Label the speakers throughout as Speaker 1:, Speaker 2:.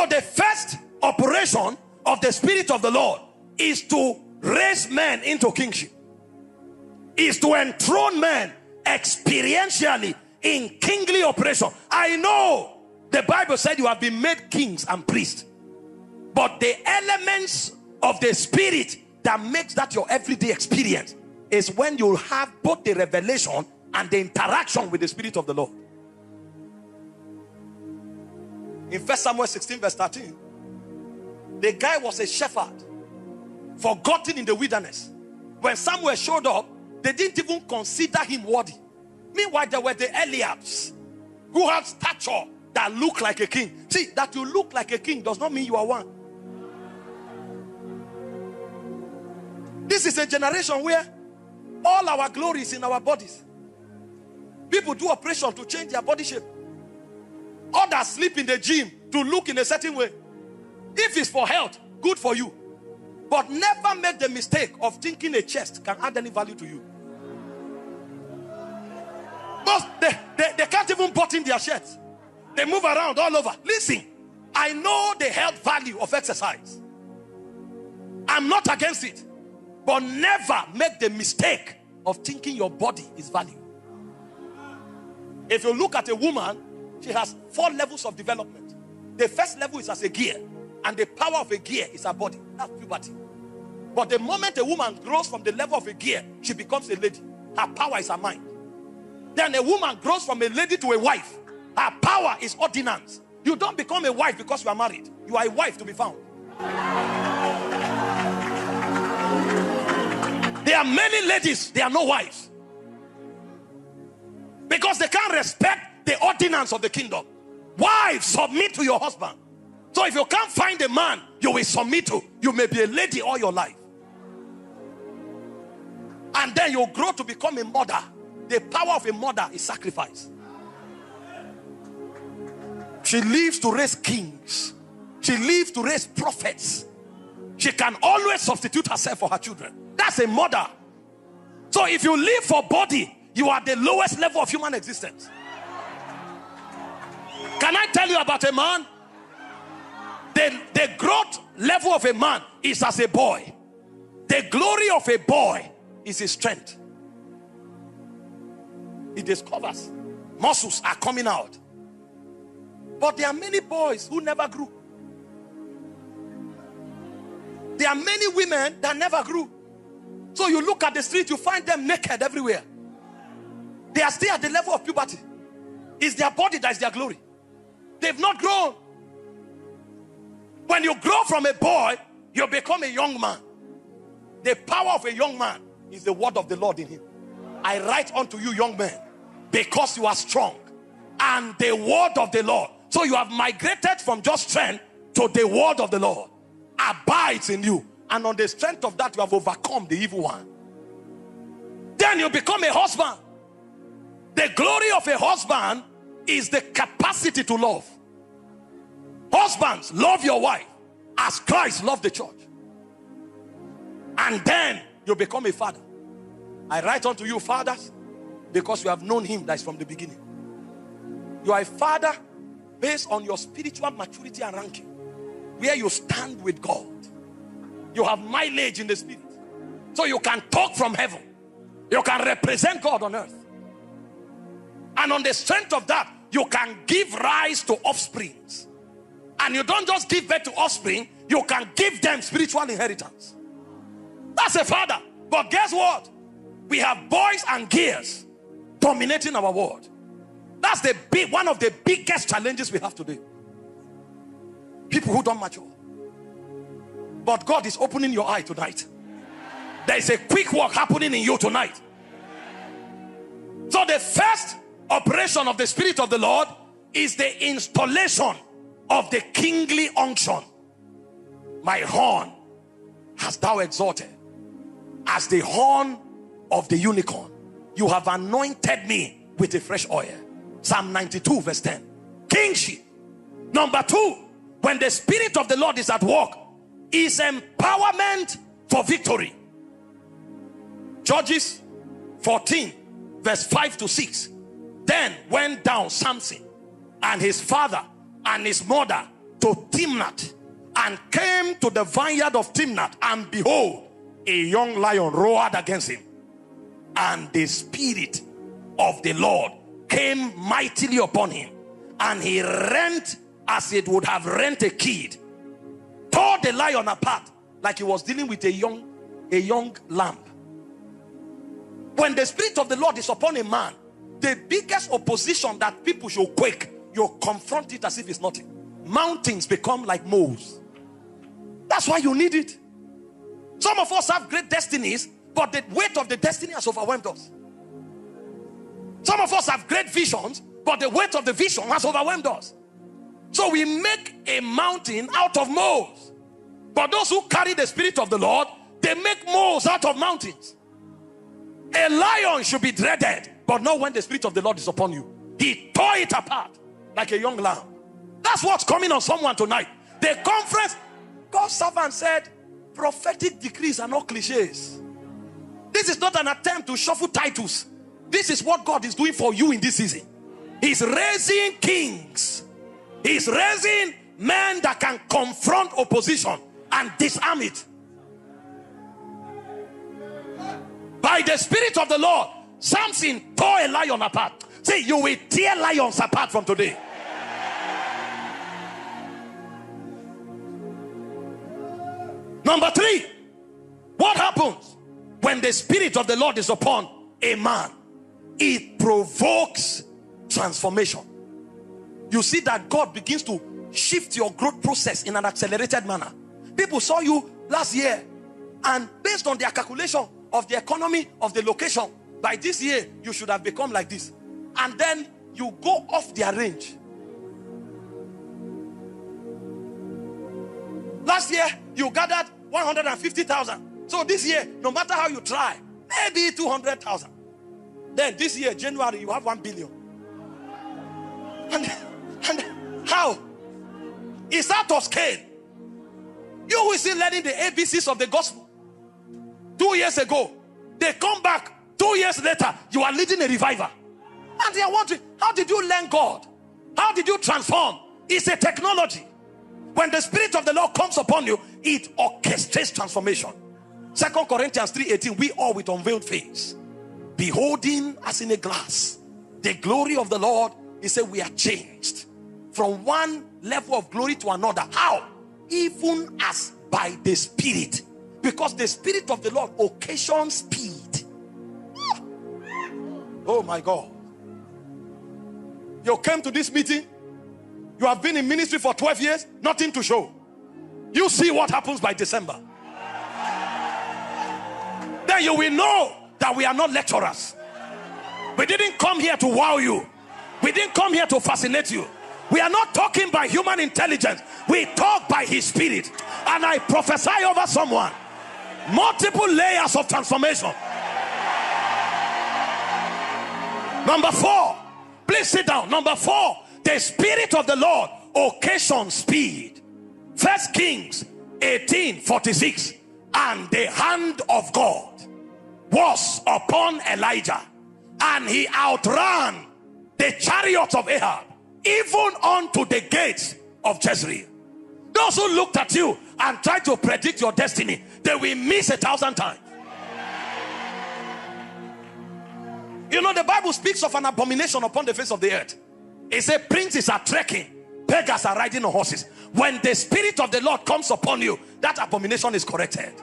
Speaker 1: So the first operation of the Spirit of the Lord is to raise men into kingship, is to enthrone men experientially in kingly operation. I know the Bible said you have been made kings and priests, but the elements of the Spirit that makes that your everyday experience is when you have both the revelation and the interaction with the Spirit of the Lord. In 1 Samuel 16 verse 13, the guy was a shepherd, forgotten in the wilderness. When Samuel showed up, they didn't even consider him worthy. Meanwhile, there were the Eliabs who had stature that looked like a king. See, that you look like a king does not mean you are one. This is a generation where all our glory is in our bodies. People do operation to change their body shape. Others sleep in the gym to look in a certain way. If it's for health, good for you. But never make the mistake of thinking a chest can add any value to you. Most they can't even button their shirts. They move around all over. Listen, I know the health value of exercise. I'm not against it. But never make the mistake of thinking your body is value. If you look at a woman, she has 4 levels of development. The first level is as a gear, and the power of a gear is her body. That's puberty. But the moment a woman grows from the level of a gear, she becomes a lady. Her power is her mind. Then a woman grows from a lady to a wife. Her power is ordinance. You don't become a wife because you are married. You are a wife to be found. There are many ladies, they are no wives. Because they can't respect the ordinance of the kingdom. Wives, submit to your husband. So if you can't find a man you will submit to, you may be a lady all your life. And then you grow to become a mother. The power of a mother is sacrifice. She lives to raise kings. She lives to raise prophets. She can always substitute herself for her children. That's a mother. So if you live for body, you are the lowest level of human existence. Can I tell you about a man? The growth level of a man is as a boy. The glory of a boy is his strength. He discovers muscles are coming out. But there are many boys who never grew. There are many women that never grew. So you look at the street, you find them naked everywhere. They are still at the level of puberty. It's their body that is their glory. They've not grown. When you grow from a boy, you become a young man. The power of a young man is the word of the Lord in him. I write unto you, young men, because you are strong, and the word of the Lord. So you have migrated from just strength to the word of the Lord abides in you, and on the strength of that you have overcome the evil one. Then you become a husband. The glory of a husband is the capacity to love. Husbands, love your wife as Christ loved the church. And then you become a father. I write unto you, fathers, because you have known him that is from the beginning. You are a father based on your spiritual maturity and ranking, where you stand with God. You have mileage in the spirit, so you can talk from heaven. You can represent God on earth, and on the strength of that you can give rise to offsprings. And you don't just give birth to offspring, you can give them spiritual inheritance. That's a father. But guess what? We have boys and gears dominating our world. That's one of the biggest challenges we have today. People who don't mature. But God is opening your eye tonight. There is a quick work happening in you tonight. So the first operation of the Spirit of the Lord is the installation of the kingly unction. My horn hast thou exalted as the horn of the unicorn. You have anointed me with a fresh oil. Psalm 92 verse 10. Kingship. Number 2, when the Spirit of the Lord is at work, is empowerment for victory. Judges 14 verse 5 to 6. Then went down Samson and his father and his mother to Timnath, and came to the vineyard of Timnath, and behold, a young lion roared against him. And the Spirit of the Lord came mightily upon him, and he rent as it would have rent a kid, tore the lion apart like he was dealing with a young lamb. When the Spirit of the Lord is upon a man, the biggest opposition that people should quake, you confront it as if it's nothing. Mountains become like moles. That's why you need it. Some of us have great destinies, but the weight of the destiny has overwhelmed us. Some of us have great visions, but the weight of the vision has overwhelmed us. So we make a mountain out of moles. But those who carry the Spirit of the Lord, they make moles out of mountains. A lion should be dreaded, but not when the Spirit of the Lord is upon you. He tore it apart like a young lamb. That's what's coming on someone tonight. The conference, God's servant said, prophetic decrees are not cliches. This is not an attempt to shuffle titles. This is what God is doing for you in this season. He's raising kings. He's raising men that can confront opposition and disarm it. By the Spirit of the Lord, Samson tore a lion apart. See, you will tear lions apart from today. Number 3, what happens when the Spirit of the Lord is upon a man? It provokes transformation. You see that God begins to shift your growth process in an accelerated manner. People saw you last year, and based on their calculation of the economy of the location, by this year you should have become like this, and then you go off their range. Last year you gathered 150,000, so this year no matter how you try, maybe 200,000. Then this year January you have 1 billion. And how? It's out of scale. You will still learning the ABCs of the gospel. 2 years ago, they come back 2 years later, you are leading a revival. And they are wondering, how did you learn God? How did you transform? It's a technology. When the Spirit of the Lord comes upon you, it orchestrates transformation. 2 Corinthians 3:18, we all with unveiled face, beholding as in a glass the glory of the Lord, he said we are changed from one level of glory to another. How? Even as by the Spirit. Because the Spirit of the Lord occasions speed. Oh my God. You came to this meeting, you have been in ministry for 12 years, nothing to show. You see what happens by December. Then you will know that we are not lecturers. We didn't come here to wow you. We didn't come here to fascinate you. We are not talking by human intelligence. We talk by His Spirit. And I prophesy over someone, multiple layers of transformation. Number 4, please sit down. Number 4, the Spirit of the Lord occasions speed. 1 Kings 18:46. And the hand of God was upon Elijah, and he outran the chariots of Ahab, even unto the gates of Jezreel. Those who looked at you and tried to predict your destiny, they will miss 1,000 times. You know, the Bible speaks of an abomination upon the face of the earth. It says princes are trekking, beggars are riding on horses. When the Spirit of the Lord comes upon you, that abomination is corrected.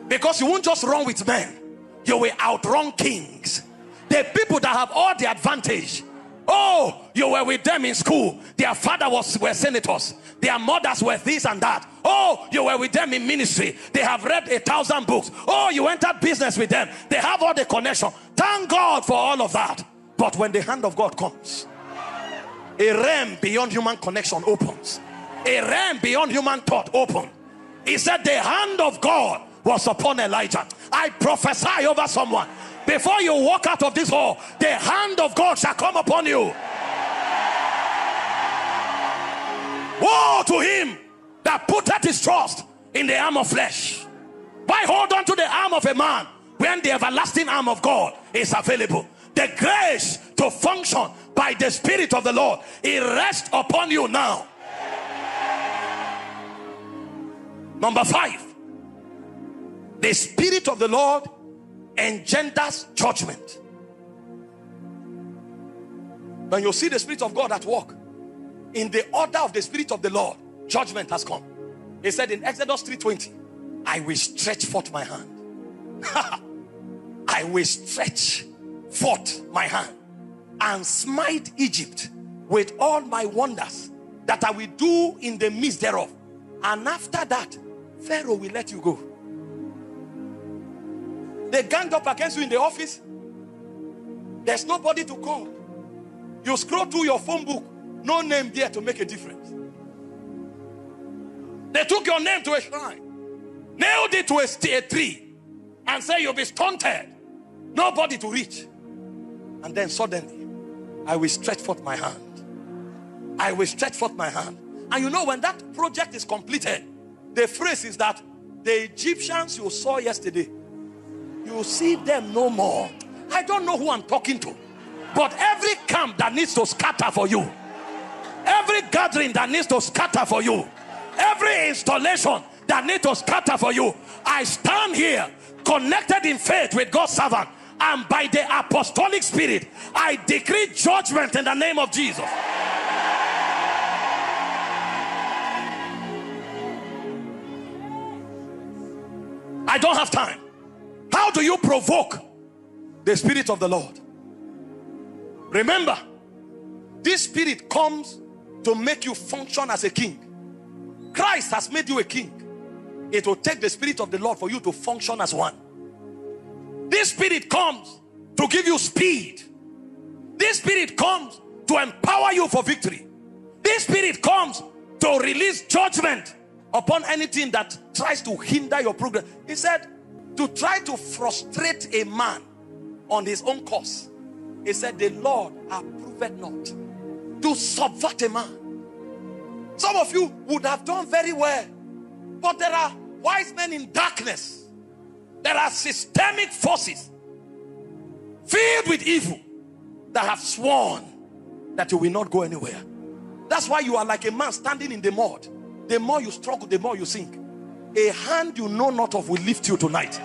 Speaker 1: Because you won't just run with men, you will outrun kings. The people that have all the advantage. Oh, you were with them in school, their father were senators, their mothers were this and that. Oh, you were with them in ministry, they have read 1,000 books. Oh, you entered business with them, they have all the connection. Thank God for all of that. But when the hand of God comes, a realm beyond human connection opens. A realm beyond human thought opens. He said the hand of God was upon Elijah. I prophesy over someone, before you walk out of this hall, the hand of God shall come upon you. Woe to him that putteth his trust in the arm of flesh. Why hold on to the arm of a man when the everlasting arm of God is available? The grace to function by the Spirit of the Lord, it rests upon you now. Number 5, the Spirit of the Lord engenders judgment. When you see the Spirit of God at work, in the order of the Spirit of the Lord, judgment has come. He said in Exodus 3:20, I will stretch forth my hand. I will stretch forth my hand and smite Egypt with all my wonders that I will do in the midst thereof. And after that, Pharaoh will let you go. They ganged up against you in the office. There's nobody to call. You scroll through your phone book, no name there to make a difference. They took your name to a shrine, nailed it to a tree, and said you'll be stunted, nobody to reach. And then suddenly, I will stretch forth my hand. I will stretch forth my hand. And you know, when that project is completed, the phrase is that the Egyptians you saw yesterday, you see them no more. I don't know who I'm talking to, but every camp that needs to scatter for you, every gathering that needs to scatter for you, every installation that needs to scatter for you, I stand here connected in faith with God's servant, and by the apostolic spirit I decree judgment in the name of Jesus. I don't have time. How do you provoke the Spirit of the Lord? Remember, this Spirit comes to make you function as a king. Christ has made you a king. It will take the Spirit of the Lord for you to function as one. This Spirit comes to give you speed. This Spirit comes to empower you for victory. This Spirit comes to release judgment upon anything that tries to hinder your progress. He said, to try to frustrate a man on his own course, he said, the Lord approved not. To subvert a man. Some of you would have done very well, but there are wise men in darkness. There are systemic forces filled with evil that have sworn that you will not go anywhere. That's why you are like a man standing in the mud. The more you struggle, the more you sink. A hand you know not of will lift you tonight.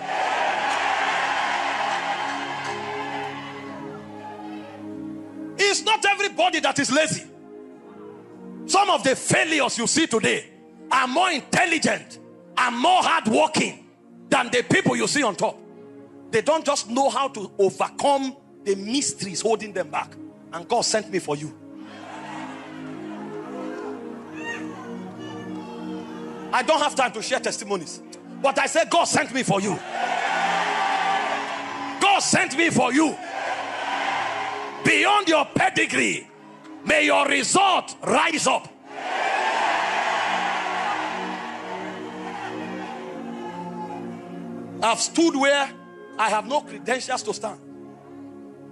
Speaker 1: It's not everybody that is lazy. Some of the failures you see today are more intelligent and more hardworking than the people you see on top. They don't just know how to overcome the mysteries holding them back. And God sent me for you. I don't have time to share testimonies, but I said God sent me for you. God sent me for you. Beyond your pedigree, may your result rise up. I've stood where I have no credentials to stand.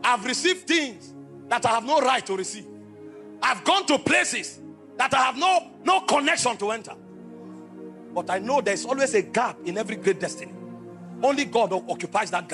Speaker 1: I've received things that I have no right to receive. I've gone to places that I have no connection to enter. But I know there's always a gap in every great destiny. Only God occupies that gap.